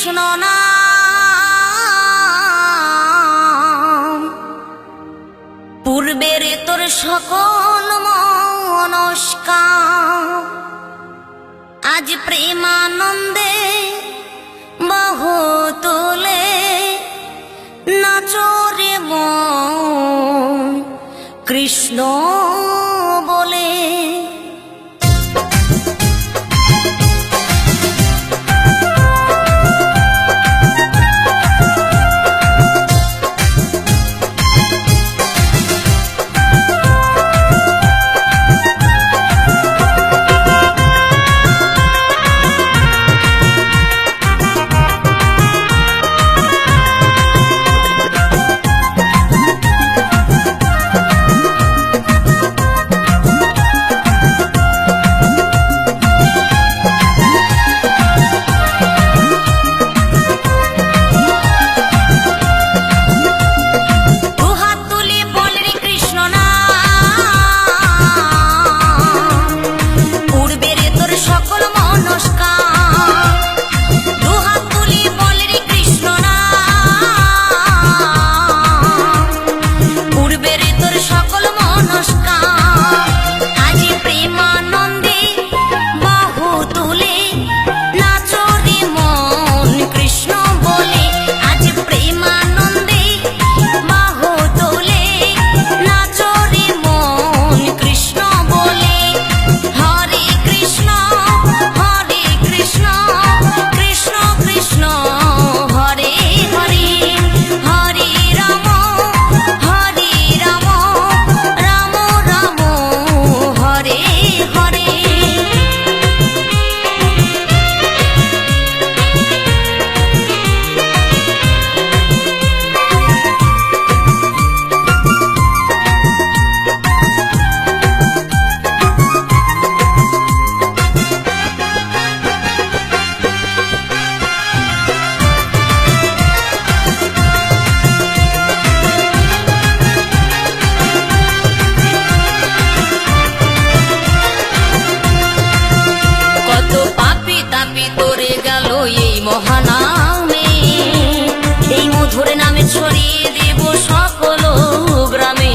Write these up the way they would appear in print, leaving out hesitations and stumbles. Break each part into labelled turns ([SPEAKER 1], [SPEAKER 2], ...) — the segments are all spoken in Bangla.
[SPEAKER 1] কৃষ্ণ নাম, পূর্বের তোর সকল মনস্কাম, আজ প্রেমানন্দে বাহু তোলে নাচরে মন কৃষ্ণ বলে। মহানামে এই মধুর নামে ছড়িয়ে দেব সকল গ্রামে।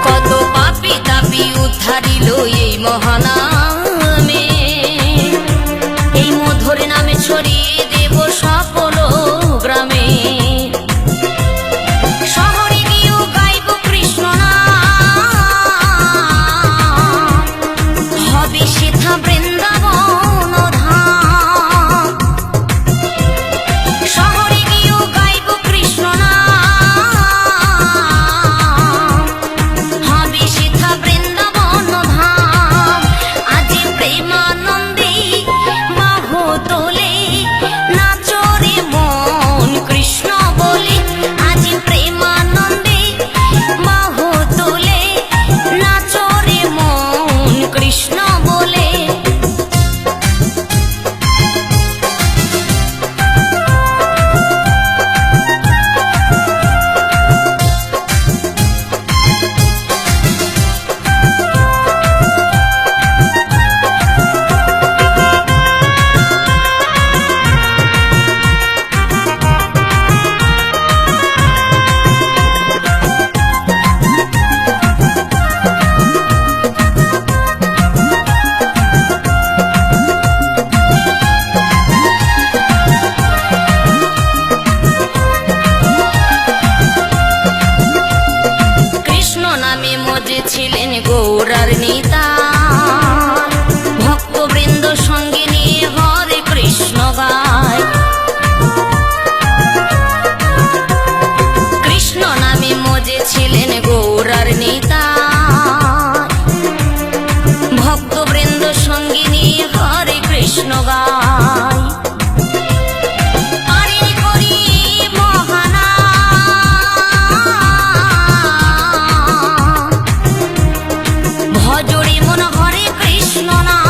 [SPEAKER 1] কত পাপী তাপী উদ্ধারিল এই মহানামে, এই মধুর নামে ছড়িয়ে দেব সকল গ্রামে। শহরে গিয়েও গাইব কৃষ্ণ নাম, হবে সেথা বৃন্দাবন ধাম। শহরে গিয়েও গাইব কৃষ্ণ নাম, হবে সেথা বৃন্দাবন ধাম। আজ প্রেমানন্দে বাহু তোলে নাচরে মন কৃষ্ণ বলে। আজ প্রেমানন্দে বাহু তোলে নাচরে মন কৃষ্ণ বলে। ছিলেন গৌরার নিতাই, ভক্তবৃন্দ সঙ্গে নিয়ে হরে কৃষ্ণ গায়। কৃষ্ণ নামে মজে ছিলেন গৌরার নিতাই, ভক্তবৃন্দ সঙ্গে নিয়ে হরে কৃষ্ণ গায়। ভজরে মন হরে কৃষ্ণ নাম,